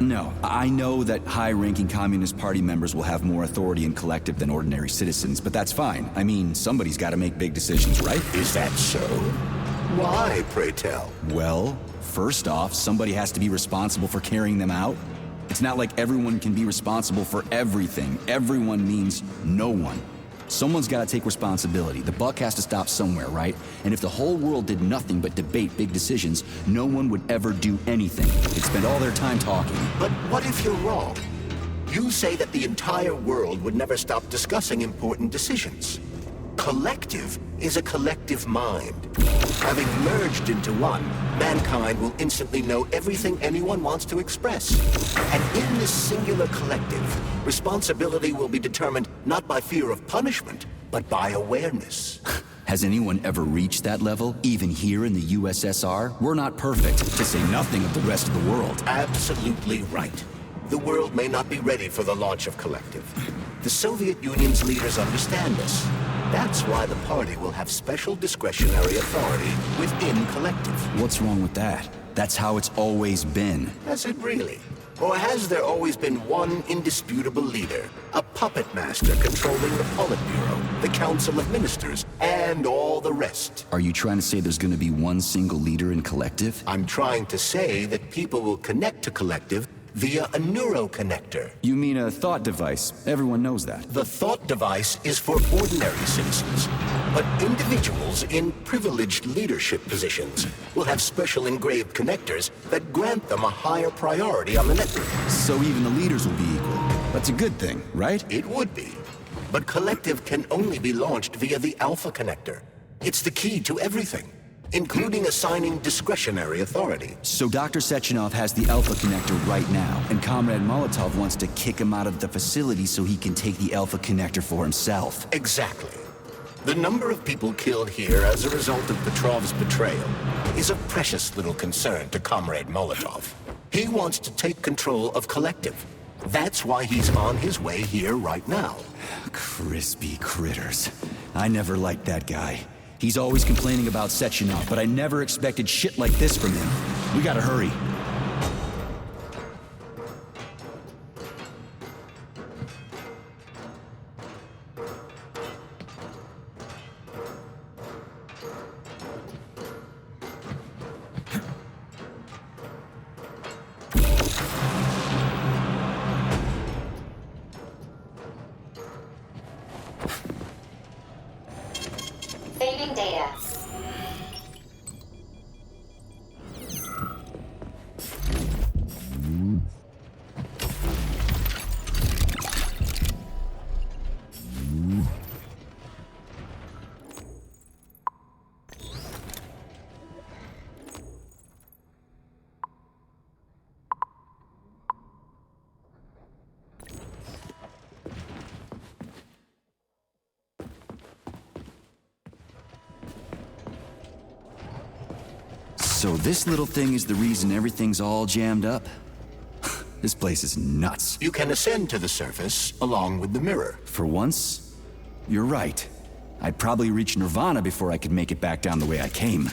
No, I know that high-ranking Communist Party members will have more authority in Collective than ordinary citizens, but that's fine. I mean, somebody's got to make big decisions, right? Is that so? Why, pray tell? Well, first off, somebody has to be responsible for carrying them out. It's not like everyone can be responsible for everything. Everyone means no one. Someone's got to take responsibility. The buck has to stop somewhere, right? And if the whole world did nothing but debate big decisions, no one would ever do anything. They'd spend all their time talking. But what if you're wrong? You say that the entire world would never stop discussing important decisions. Collective is a collective mind. Having merged into one, mankind will instantly know everything anyone wants to express. And in this singular collective, responsibility will be determined not by fear of punishment, but by awareness. Has anyone ever reached that level, even here in the USSR? We're not perfect, to say nothing of the rest of the world. Absolutely right. The world may not be ready for the launch of Collective. The Soviet Union's leaders understand this. That's why the party will have special discretionary authority within Collective. What's wrong with that? That's how it's always been. Has it really? Or has there always been one indisputable leader? A puppet master controlling the Politburo, the Council of Ministers, and all the rest? Are you trying to say there's gonna be one single leader in Collective? I'm trying to say that people will connect to Collective via a neuroconnector. You mean a thought device. Everyone knows that. The thought device is for ordinary citizens, but individuals in privileged leadership positions will have special engraved connectors that grant them a higher priority on the network. So even the leaders will be equal. That's a good thing, right? It would be. But Collective can only be launched via the Alpha Connector. It's the key to everything, including assigning discretionary authority. So Dr. Sechenov has the Alpha Connector right now, and Comrade Molotov wants to kick him out of the facility so he can take the Alpha Connector for himself. Exactly. The number of people killed here as a result of Petrov's betrayal is a precious little concern to Comrade Molotov. He wants to take control of Collective. That's why he's on his way here right now. Crispy critters. I never liked that guy. He's always complaining about Sechenov, but I never expected shit like this from him. We gotta hurry. Saving data. So this little thing is the reason everything's all jammed up? This place is nuts. You can ascend to the surface along with the mirror. For once, you're right. I'd probably reach Nirvana before I could make it back down the way I came.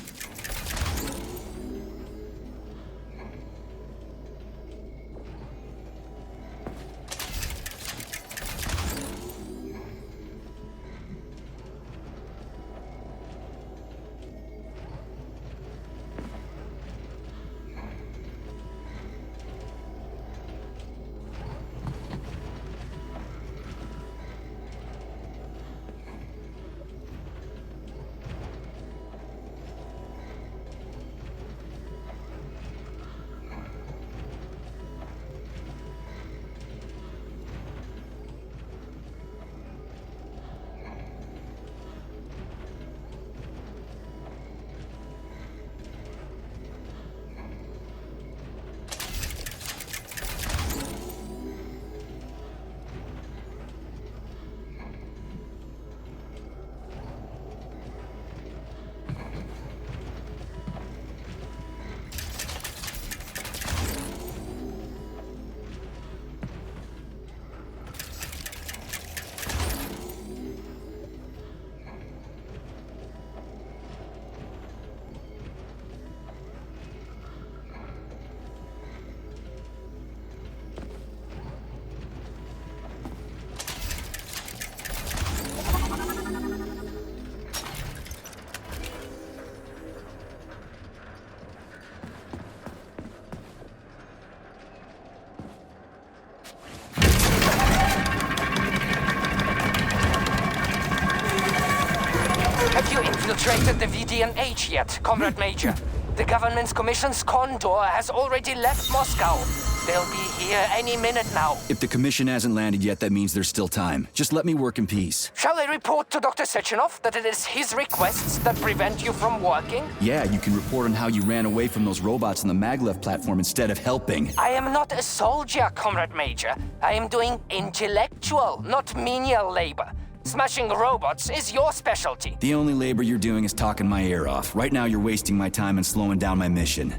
penetrated the VDNH yet, Comrade Major. The government's commission's condor has already left Moscow. They'll be here any minute now. If the commission hasn't landed yet, that means there's still time. Just let me work in peace. Shall I report to Dr. Sechenov that it is his requests that prevent you from working? Yeah, you can report on how you ran away from those robots on the maglev platform instead of helping. I am not a soldier, Comrade Major. I am doing intellectual, not menial labor. Smashing robots is your specialty. The only labor you're doing is talking my ear off. Right now you're wasting my time and slowing down my mission.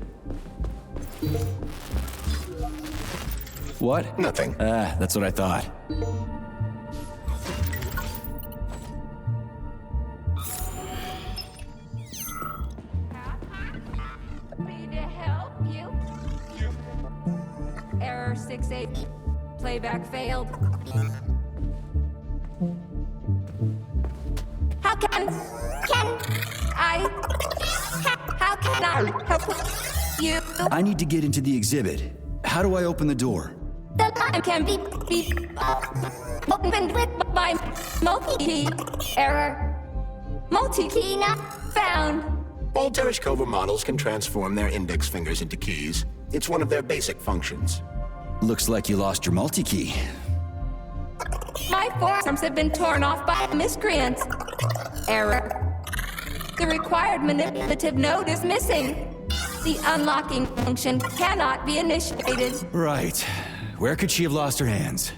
What? Nothing. That's what I thought. Me to help you. Error 68. Playback failed. How can I help you? I need to get into the exhibit. How do I open the door? The line can be opened with my multi-key. Error. Multi-key not found. All Tereshkova models can transform their index fingers into keys. It's one of their basic functions. Looks like you lost your multi-key. My forearms have been torn off by miscreants. Error. The required manipulative node is missing. The unlocking function cannot be initiated. Right. Where could she have lost her hands?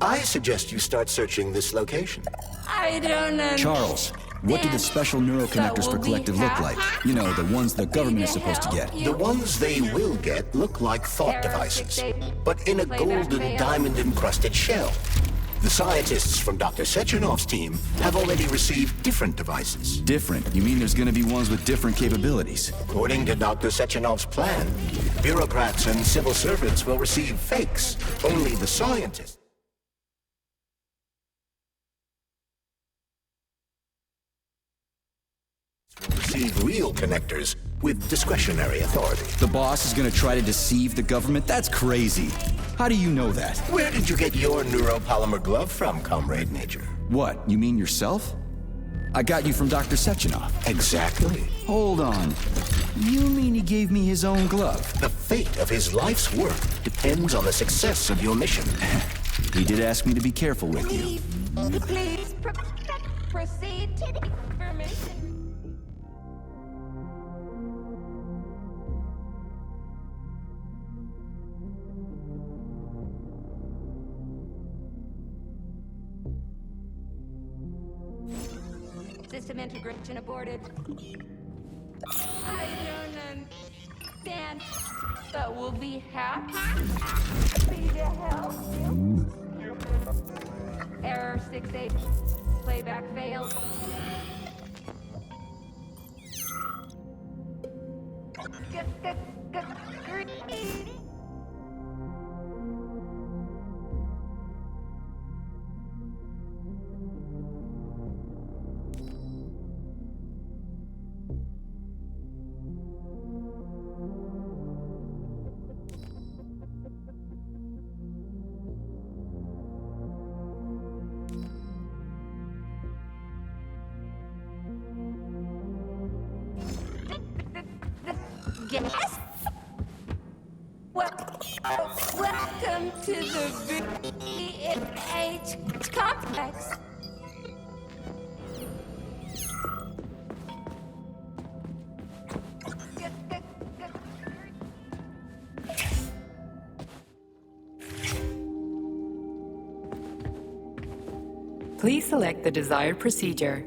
I suggest you start searching this location. I don't know. Charles, what do the special neuroconnectors for Collective look like? You know, the ones the government is supposed to get. The ones they will get look like thought devices, but in a golden diamond-encrusted shell. The scientists from Dr. Sechenov's team have already received different devices. Different? You mean there's gonna be ones with different capabilities? According to Dr. Sechenov's plan, bureaucrats and civil servants will receive fakes. Only the scientists will receive real connectors with discretionary authority. The boss is gonna try to deceive the government? That's crazy. How do you know that? Where did you get your neuropolymer glove from, Comrade Major? What, you mean yourself? I got you from Dr. Sechenov. Exactly. Hold on. You mean he gave me his own glove? The fate of his life's work depends on the success of your mission. He did ask me to be careful with you. Please proceed to the information. System integration aborted. I don't understand, but we'll be happy to help you. Error 68. Playback failed. Green. Yes? Welcome to the VH complex. Please select the desired procedure.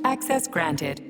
Access granted.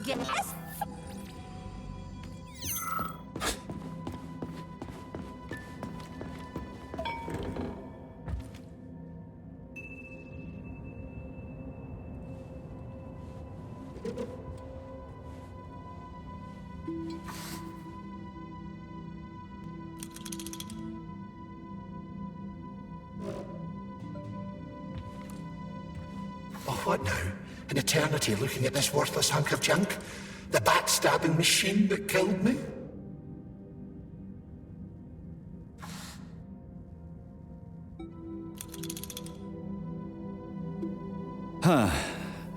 Yes? Oh, what now? An eternity looking at this worthless hunk of junk? The backstabbing machine that killed me?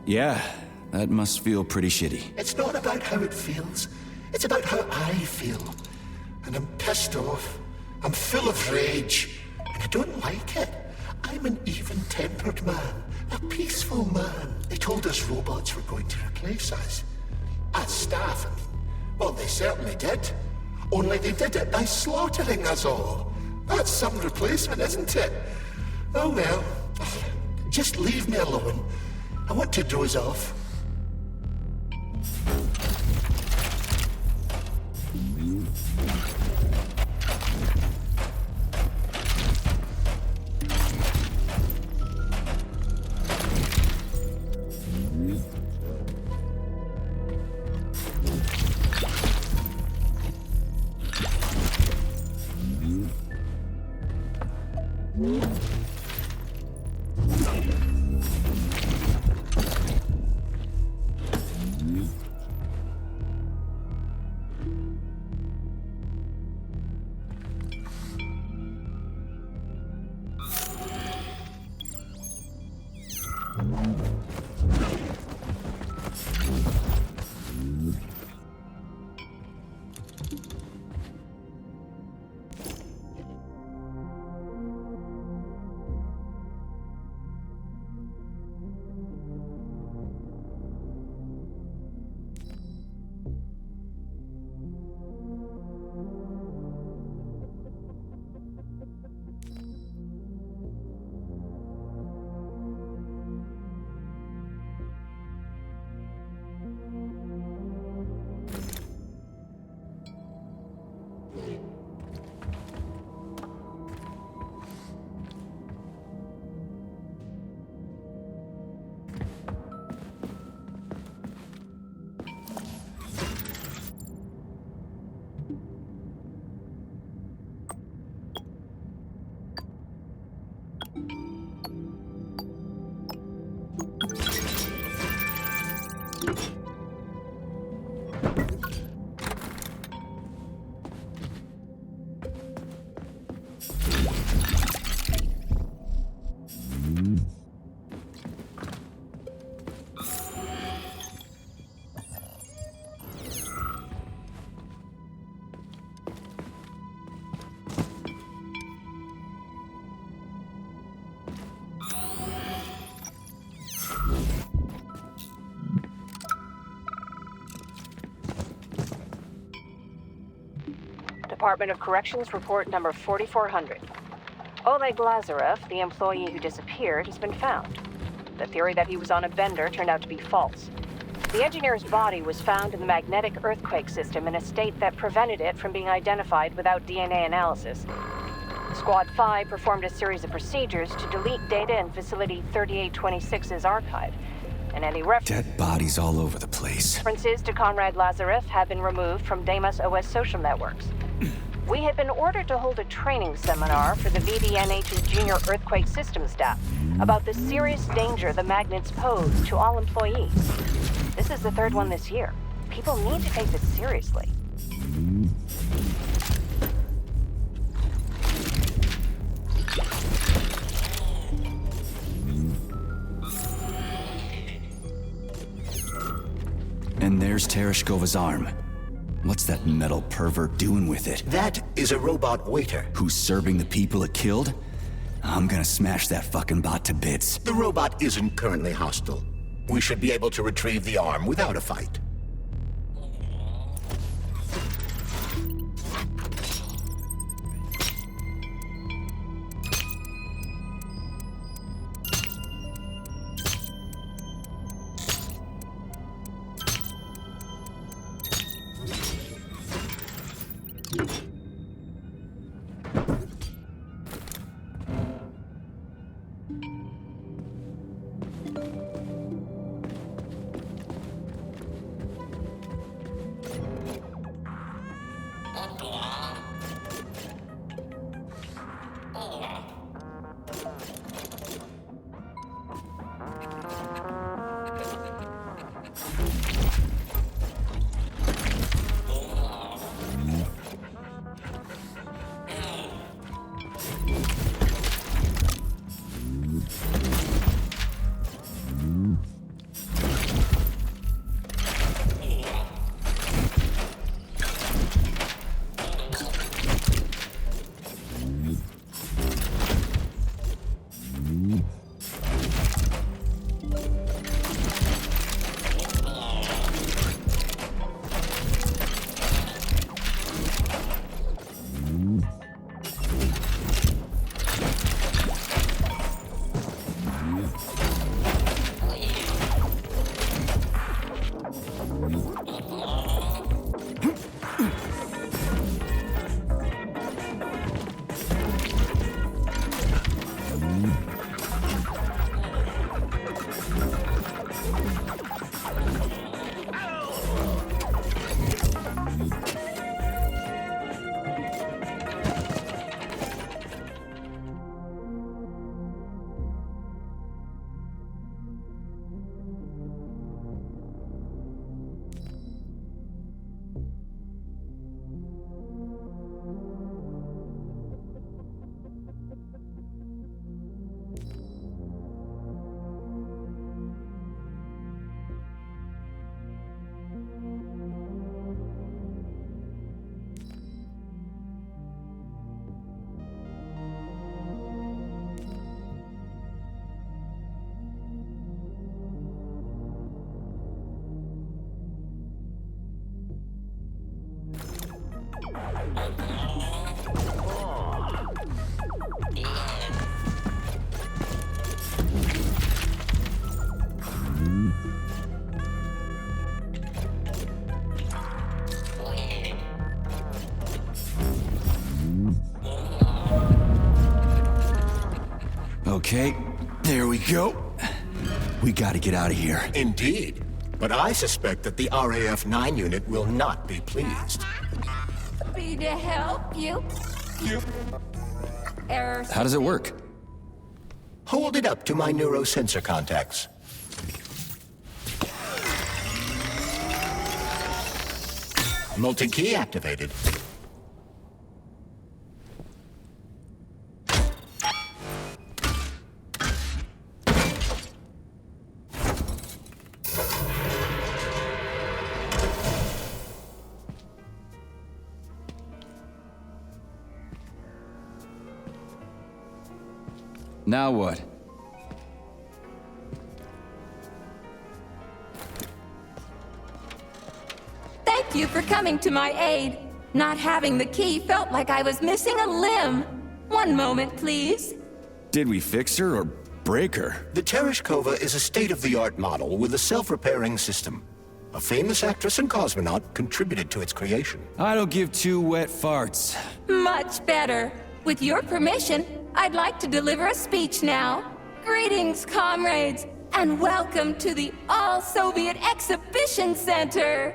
Yeah, that must feel pretty shitty. It's not about how it feels. It's about how I feel. And I'm pissed off. I'm full of rage. And I don't like it. I'm an even-tempered man. A peaceful man. They told us robots were going to replace us. As staff, I mean. Well, they certainly did. Only they did it by slaughtering us all. That's some replacement, isn't it? Oh well. Just leave me alone. I want to doze off. Department of Corrections report number 4400. Oleg Lazarev, the employee who disappeared, has been found. The theory that he was on a bender turned out to be false. The engineer's body was found in the magnetic earthquake system in a state that prevented it from being identified without DNA analysis. Squad 5 performed a series of procedures to delete data in Facility 3826's archive, and any Dead bodies all over the place. references to Conrad Lazarev have been removed from Deimos OS social networks. We had been ordered to hold a training seminar for the VDNH's junior earthquake system staff about the serious danger the magnets pose to all employees. This is the third one this year. People need to take this seriously. And there's Tereshkova's arm. What's that metal pervert doing with it? That is a robot waiter. Who's serving the people it killed? I'm gonna smash that fucking bot to bits. The robot isn't currently hostile. We should be able to retrieve the arm without a fight. Okay, there we go. We gotta get out of here. Indeed. But I suspect that the RAF-9 unit will not be pleased. Happy to help you. Error. How does it work? Hold it up to my neurosensor contacts. Multi-key activated. Now what? Thank you for coming to my aid. Not having the key felt like I was missing a limb. One moment, please. Did we fix her or break her? The Tereshkova is a state-of-the-art model with a self-repairing system. A famous actress and cosmonaut contributed to its creation. I don't give two wet farts. Much better. With your permission, I'd like to deliver a speech now. Greetings, comrades, and welcome to the All-Soviet Exhibition Center.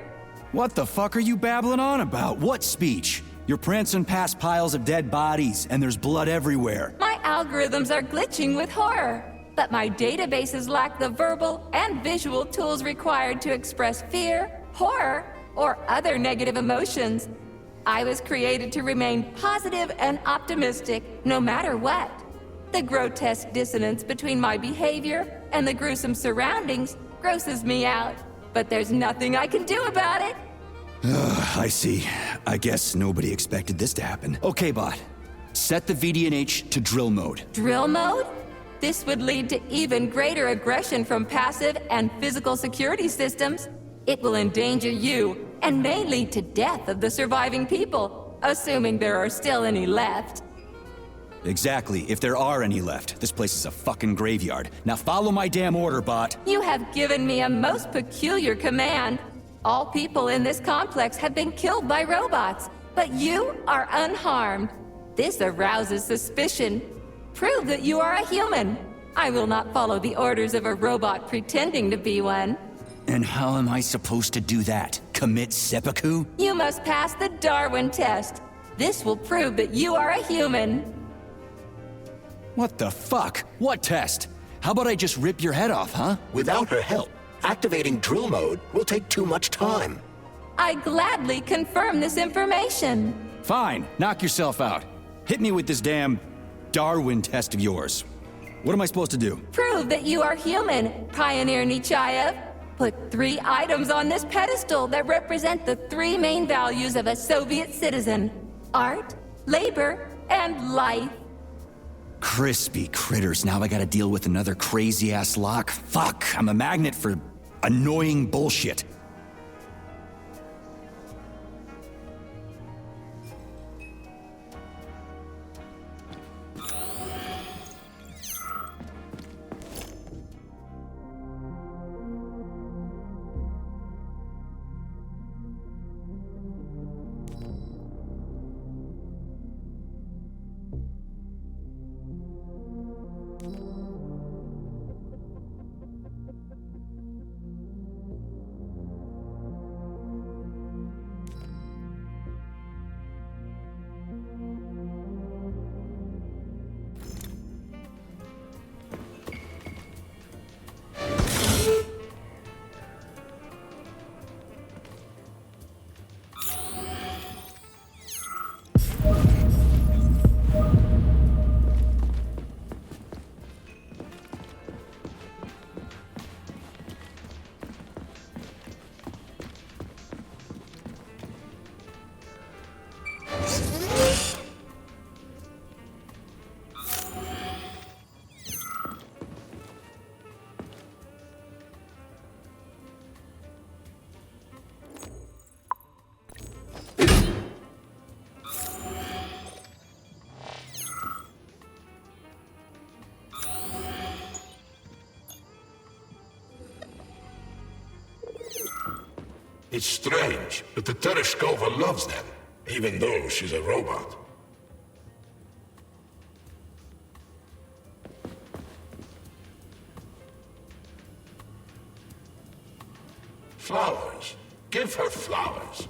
What the fuck are you babbling on about? What speech? You're prancing past piles of dead bodies, and there's blood everywhere. My algorithms are glitching with horror, but my databases lack the verbal and visual tools required to express fear, horror, or other negative emotions. I was created to remain positive and optimistic, no matter what. The grotesque dissonance between my behavior and the gruesome surroundings grosses me out, but there's nothing I can do about it. I see. I guess nobody expected this to happen. Okay, bot. Set the VDNH to drill mode. Drill mode? This would lead to even greater aggression from passive and physical security systems. It will endanger you and may lead to death of the surviving people, assuming there are still any left. Exactly, if there are any left. This place is a fucking graveyard. Now follow my damn order, bot. You have given me a most peculiar command. All people in this complex have been killed by robots, but you are unharmed. This arouses suspicion. Prove that you are a human. I will not follow the orders of a robot pretending to be one. And how am I supposed to do that? Commit seppuku? You must pass the Darwin test. This will prove that you are a human. What the fuck? What test? How about I just rip your head off, huh? Without her help, activating drill mode will take too much time. I gladly confirm this information. Fine, knock yourself out. Hit me with this damn Darwin test of yours. What am I supposed to do? Prove that you are human, Pioneer Nechayev. Put 3 items on this pedestal that represent the 3 main values of a Soviet citizen: art, labor, and life. Crispy critters, now I gotta deal with another crazy-ass lock? Fuck, I'm a magnet for annoying bullshit. It's strange, but the Tereshkova loves them, even though she's a robot. Flowers. Give her flowers.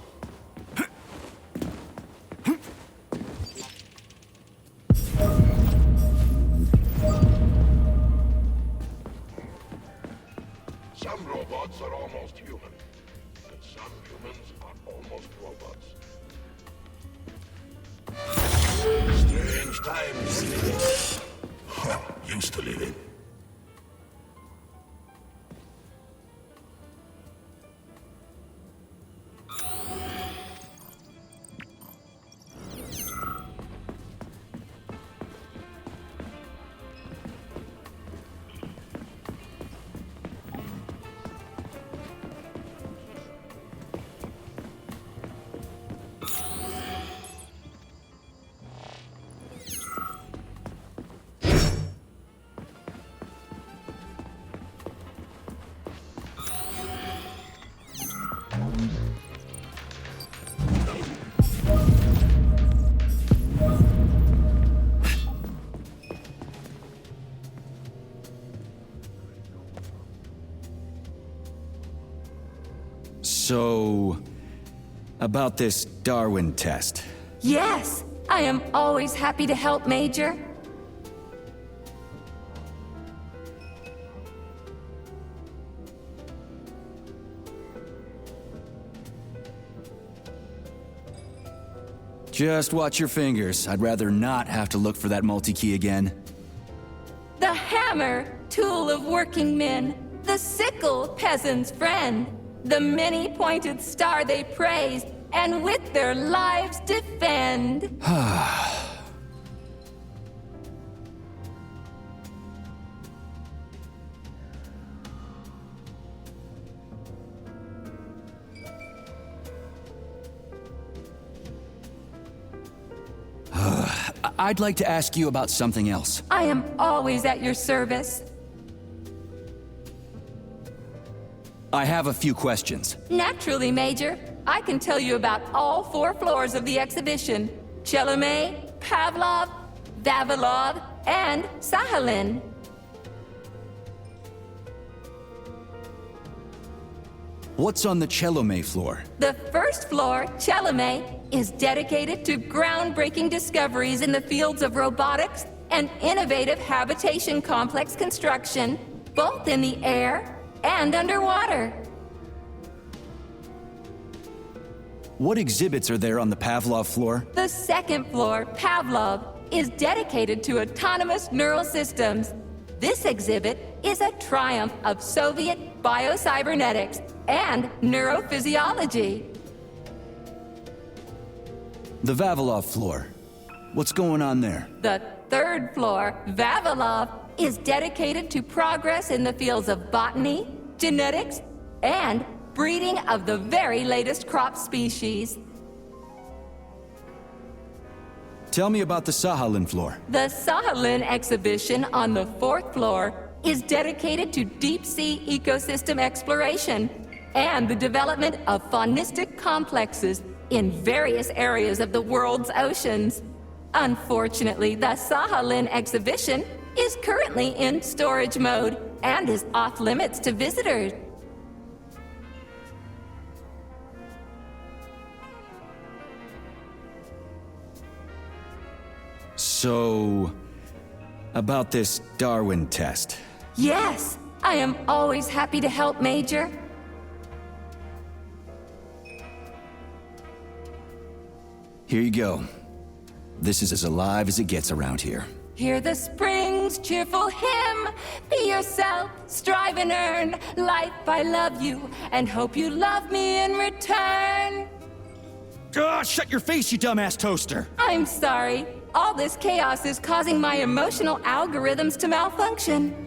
Some robots are almost human. Some humans are almost robots. Strange times we live in. Well, used to live in. So, about this Darwin test. Yes, I am always happy to help, Major. Just watch your fingers. I'd rather not have to look for that multi-key again. The hammer, tool of working men. The sickle, peasant's friend. The many-pointed star they praise, and with their lives defend. I'd like to ask you about something else. I am always at your service. I have a few questions. Naturally, Major. I can tell you about all 4 floors of the exhibition. Chelomey, Pavlov, Vavilov, and Sahalin. What's on the Chelomey floor? The first floor, Chelomey, is dedicated to groundbreaking discoveries in the fields of robotics and innovative habitation complex construction, both in the air and underwater. What exhibits are there on the Pavlov floor? The second floor, Pavlov, is dedicated to autonomous neural systems. This exhibit is a triumph of Soviet biocybernetics and neurophysiology. The Vavilov floor. What's going on there? The third floor, Vavilov, is dedicated to progress in the fields of botany, genetics, and breeding of the very latest crop species. Tell me about the Sahalin floor. The Sahalin exhibition on the 4th floor is dedicated to deep-sea ecosystem exploration and the development of faunistic complexes in various areas of the world's oceans. Unfortunately, the Sahalin exhibition is currently in storage mode and is off-limits to visitors. So, about this Darwin test. Yes, I am always happy to help, Major. Here you go. This is as alive as it gets around here. Hear the spring's cheerful hymn. Be yourself, strive and earn. Life, I love you, and hope you love me in return. Shut your face, you dumbass toaster! I'm sorry. All this chaos is causing my emotional algorithms to malfunction.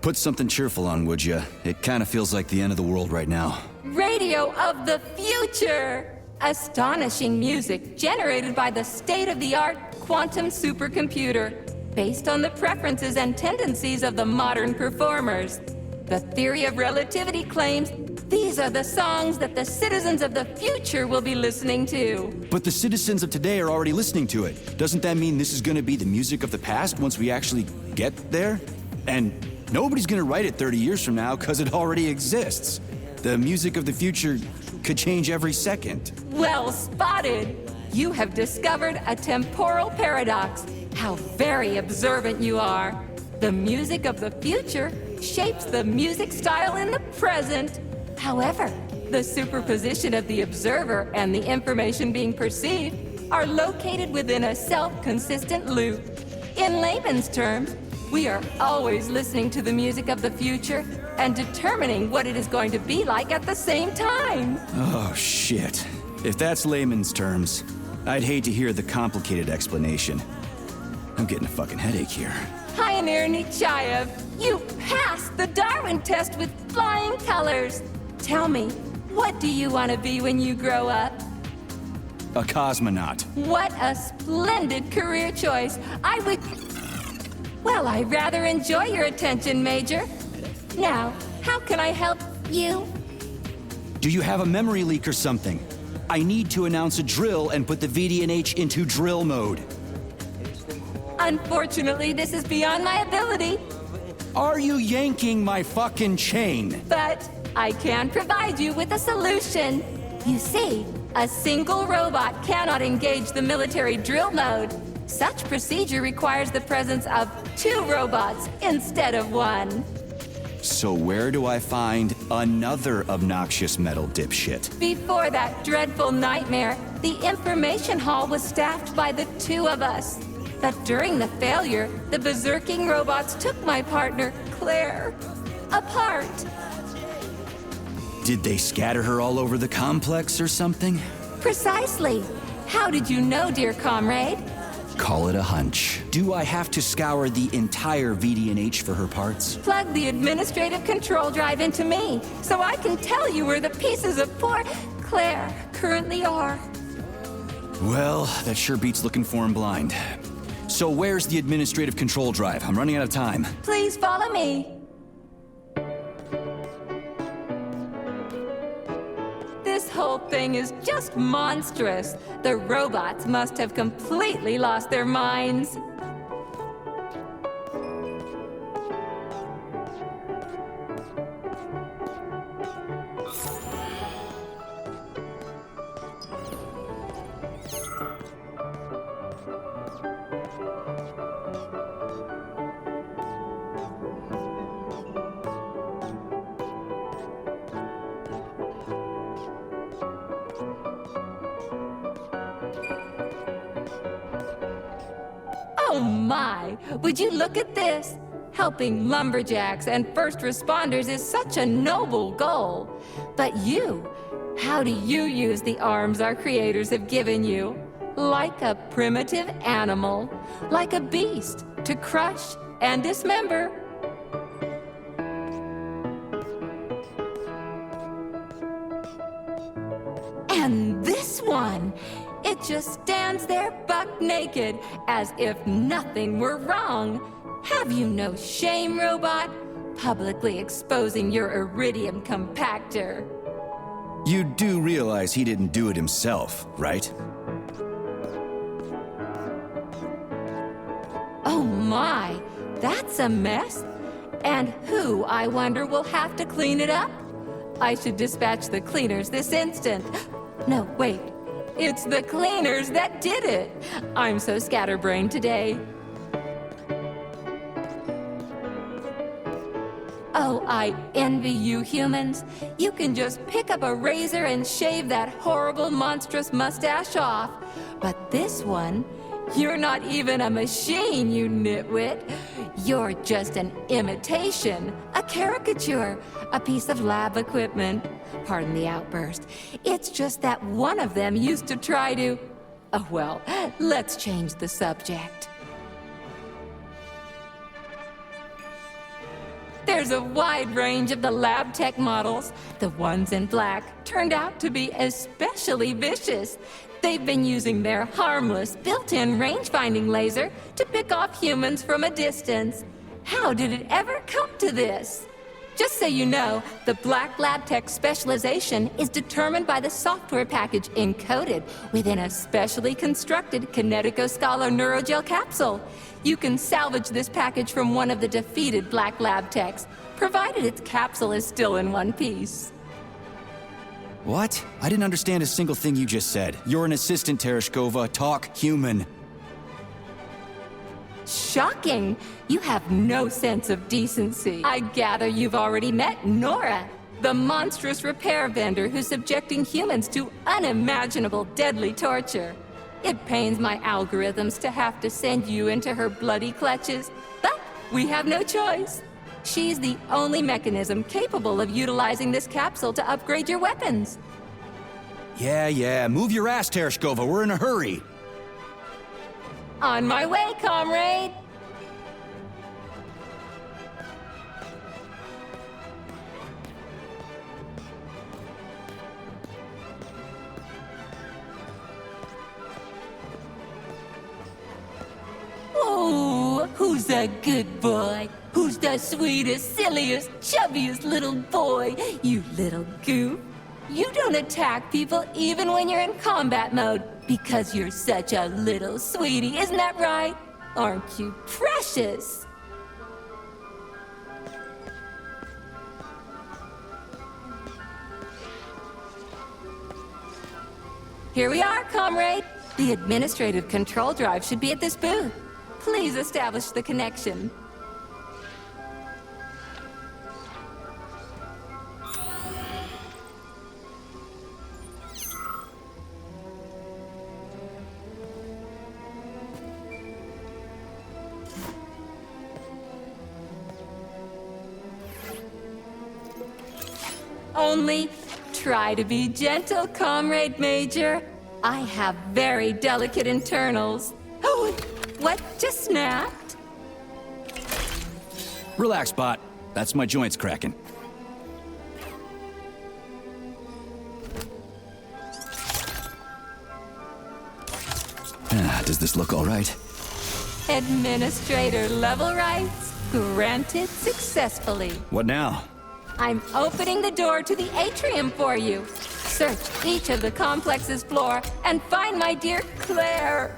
Put something cheerful on, would ya? It kind of feels like the end of the world right now. Radio of the future! Astonishing music generated by the state-of-the-art quantum supercomputer, based on the preferences and tendencies of the modern performers. The theory of relativity claims these are the songs that the citizens of the future will be listening to. But the citizens of today are already listening to it. Doesn't that mean this is gonna be the music of the past once we actually get there? And nobody's gonna write it 30 years from now because it already exists. The music of the future could change every second. Well spotted! You have discovered a temporal paradox. How very observant you are. The music of the future shapes the music style in the present. However, the superposition of the observer and the information being perceived are located within a self-consistent loop. In layman's terms, we are always listening to the music of the future and determining what it is going to be like at the same time. Oh, shit. If that's layman's terms, I'd hate to hear the complicated explanation. I'm getting a fucking headache here. Pioneer Nechayev, you passed the Darwin test with flying colors. Tell me, what do you want to be when you grow up? A cosmonaut. What a splendid career choice. Well, I rather enjoy your attention, Major. Now, how can I help you? Do you have a memory leak or something? I need to announce a drill and put the VD&H into drill mode. Unfortunately, this is beyond my ability. Are you yanking my fucking chain? But I can provide you with a solution. You see, a single robot cannot engage the military drill mode. Such procedure requires the presence of 2 robots instead of 1. So where do I find another obnoxious metal dipshit? Before that dreadful nightmare, the information hall was staffed by the 2 of us. But during the failure, the berserking robots took my partner, Claire, apart. Did they scatter her all over the complex or something? Precisely. How did you know, dear comrade? Call it a hunch. Do I have to scour the entire VD&H for her parts? Plug the administrative control drive into me, so I can tell you where the pieces of poor Claire currently are. Well, that sure beats looking for him blind. So where's the administrative control drive? I'm running out of time. Please follow me. This whole thing is just monstrous. The robots must have completely lost their minds. Oh my, would you look at this? Helping lumberjacks and first responders is such a noble goal. But you, how do you use the arms our creators have given you? Like a primitive animal, like a beast, to crush and dismember. And this one, it just stands there buck naked, as if nothing were wrong. Have you no shame, robot? Publicly exposing your iridium compactor. You do realize he didn't do it himself, right? Oh my, that's a mess. And who, I wonder, will have to clean it up? I should dispatch the cleaners this instant. No, wait. It's the cleaners that did it. I'm so scatterbrained today. Oh, I envy you humans. You can just pick up a razor and shave that horrible, monstrous mustache off. But this one, you're not even a machine, you nitwit. You're just an imitation, a caricature, a piece of lab equipment. Pardon the outburst. It's just that one of them used to try to... Oh, well, let's change the subject. There's a wide range of the lab tech models. The ones in black turned out to be especially vicious. They've been using their harmless, built-in range-finding laser to pick off humans from a distance. How did it ever come to this? Just so you know, the Black Lab Tech specialization is determined by the software package encoded within a specially constructed Kinetico-Scalo Neurogel capsule. You can salvage this package from one of the defeated Black Lab Techs, provided its capsule is still in one piece. What? I didn't understand a single thing you just said. You're an assistant, Tereshkova. Talk human. Shocking! You have no sense of decency. I gather you've already met Nora, the monstrous repair vendor who's subjecting humans to unimaginable deadly torture. It pains my algorithms to have to send you into her bloody clutches, but we have no choice. She's the only mechanism capable of utilizing this capsule to upgrade your weapons. Yeah, move your ass, Tereshkova. We're in a hurry. On my way, comrade! Oh, who's a good boy? Who's the sweetest, silliest, chubbiest little boy? You little goof. You don't attack people even when you're in combat mode because you're such a little sweetie, isn't that right? Aren't you precious? Here we are, comrade. The administrative control drive should be at this booth. Please establish the connection. Only try to be gentle, Comrade Major. I have very delicate internals. Oh, what just snapped? Relax, Bot. That's my joints cracking. Does this look all right? Administrator level rights granted successfully. What now? I'm opening the door to the atrium for you. Search each of the complex's floor and find my dear Claire.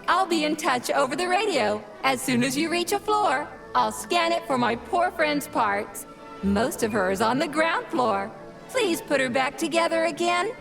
I'll be in touch over the radio. As soon as you reach a floor, I'll scan it for my poor friend's parts. Most of her is on the ground floor. Please put her back together again.